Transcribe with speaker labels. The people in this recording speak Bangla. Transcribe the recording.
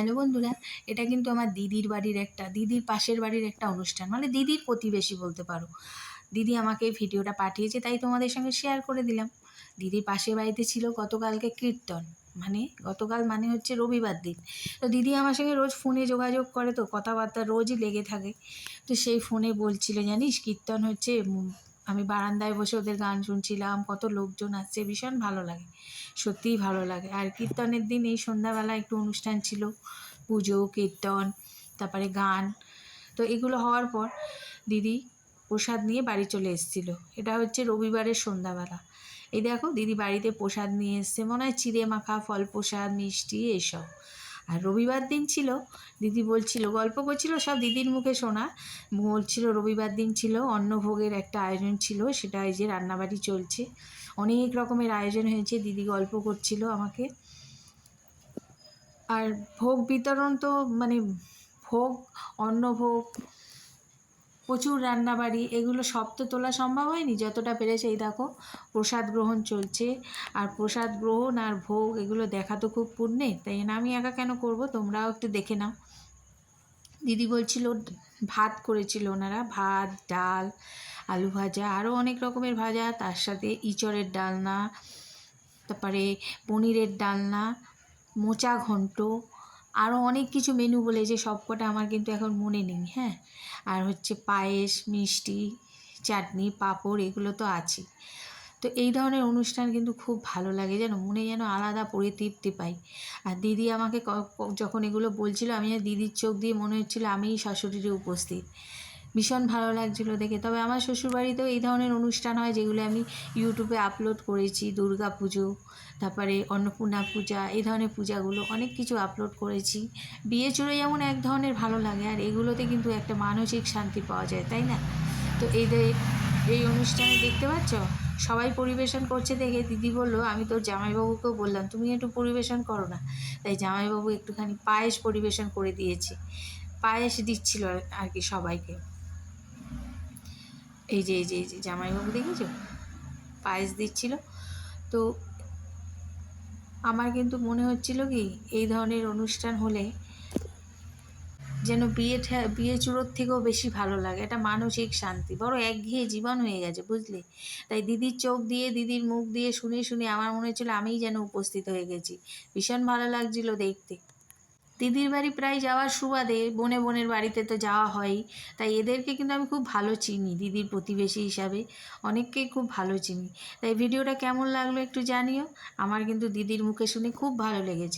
Speaker 1: হ্যালো বন্ধুরা, এটা কিন্তু আমার দিদির পাশের বাড়ির একটা অনুষ্ঠান, মানে দিদির প্রতিবেশী বলতে পারো। দিদি আমাকে এই ভিডিওটা পাঠিয়েছে, তাই তোমাদের সঙ্গে শেয়ার করে দিলাম। দিদির পাশের বাড়িতে ছিল গতকালকে কীর্তন, গতকাল মানে হচ্ছে রবিবার দিন। তো দিদি আমার সঙ্গে রোজ ফোনে যোগাযোগ করে, তো কথাবার্তা রোজই লেগে থাকে। তো সেই ফোনে বলছিল, জানিস কীর্তন হচ্ছে, আমি বারান্দায় বসে ওদের গান শুনছিলাম, কত লোকজন আসছে, ভীষণ ভালো লাগে, সত্যিই ভালো লাগে। আর কীর্তনের দিন এই সন্ধ্যাবেলা একটু অনুষ্ঠান ছিল, পুজো কীর্তন, তারপরে গান। তো এগুলো হওয়ার পর দিদি প্রসাদ নিয়ে বাড়ি চলে এসেছিল। এটা হচ্ছে রবিবারের সন্ধ্যাবেলা। এই দেখো দিদি বাড়িতে প্রসাদ নিয়ে এসছে, মনে হয় চিড়ে মাখা, ফল প্রসাদ, মিষ্টি এইসব। আর রবিবার দিন ছিল, দিদি বলছিল, গল্প করছিল, সব দিদির মুখে শোনা। বলছিল রবিবার দিন ছিল অন্নভোগের একটা আয়োজন ছিল, সেটা এই যে রান্নাবাড়ি চলছে, অনেক রকমের আয়োজন হয়েছে। দিদি গল্প করছিল আমাকে। আর ভোগ বিতরণ তো ভোগ, অন্নভোগ, প্রচুর রান্নাবাড়ি, এগুলো সব তো তোলা সম্ভব হয়নি, যতটা পেরেছে। এই দেখো প্রসাদ গ্রহণ চলছে। আর প্রসাদ গ্রহণ আর ভোগ এগুলো দেখা তো খুব পুণ্যের, তাই না আমি একা কেন করব, তোমরাও একটু দেখে নাও। দিদি বলছিল ভাত করেছিল ওনারা, ভাত, ডাল, আলু ভাজা, আরও অনেক রকমের ভাজা, তার সাথে ইঁচড়ের ডালনা, তারপরে পনিরের ডালনা, মোচা ঘন্ট, আরও অনেক কিছু মেনু বলেছে, সবকটা আমার কিন্তু এখন মনে নেই। হ্যাঁ, আর হচ্ছে পায়েস, মিষ্টি, চাটনি, পাঁপড়, এগুলো তো আছেই। তো এই ধরনের অনুষ্ঠান কিন্তু খুব ভালো লাগে, যেন মনে যেন আলাদা পরিতৃপ্তি পাই। আর দিদি আমাকে যখন এগুলো বলছিল, আমি দিদির চোখ দিয়ে মনে হচ্ছিল আমিই শাশুড়িরে উপস্থিত। ভীষণ ভালো লাগছিলো দেখে। তবে আমার শ্বশুরবাড়িতেও এই ধরনের অনুষ্ঠান হয়, যেগুলো আমি ইউটিউবে আপলোড করেছি। দুর্গা পুজো, তারপরে অন্নপূর্ণা পূজা, এই ধরনের পূজাগুলো অনেক কিছু আপলোড করেছি। বিয়ে চুড়ে যেমন এক ধরনের ভালো লাগে, আর এগুলোতে কিন্তু একটা মানসিক শান্তি পাওয়া যায়, তাই না? তো এই অনুষ্ঠানে দেখতে পাচ্ছ সবাই পরিবেশন করছে দেখে দিদি বললো, আমি তোর জামাইবাবুকেও বললাম তুমি একটু পরিবেশন করো না। তাই জামাইবাবু একটুখানি পায়েস পরিবেশন করে দিয়েছে, পায়েস দিচ্ছিল আর কি সবাইকে। এই যে জামাইবাবু দেখেছো, পায়েস দিচ্ছিল। তো আমার কিন্তু মনে হচ্ছিল কি, এই ধরনের অনুষ্ঠান হলে যেন বিয়ে চুড়োর থেকেও বেশি ভালো লাগে, এটা মানসিক শান্তি। বড় একঘেয়ে জীবন হয়ে গেছে, বুঝলে? তাই দিদির চোখ দিয়ে, দিদির মুখ দিয়ে শুনে শুনে আমার মনে হচ্ছিল আমিই যেন উপস্থিত হয়ে গেছি। ভীষণ ভালো লাগছিল দেখতে। দিদির বাড়ি প্রায় যাওয়ার সুবাদে বোনের বাড়িতে তো যাওয়া হয়ই, তাই এদেরকে কিন্তু আমি খুব ভালো চিনি, দিদির প্রতিবেশী হিসাবে অনেককেই খুব ভালো চিনি। তাই ভিডিওটা কেমন লাগলো একটু জানিও। আমার কিন্তু দিদির মুখে শুনে খুব ভালো লেগেছে।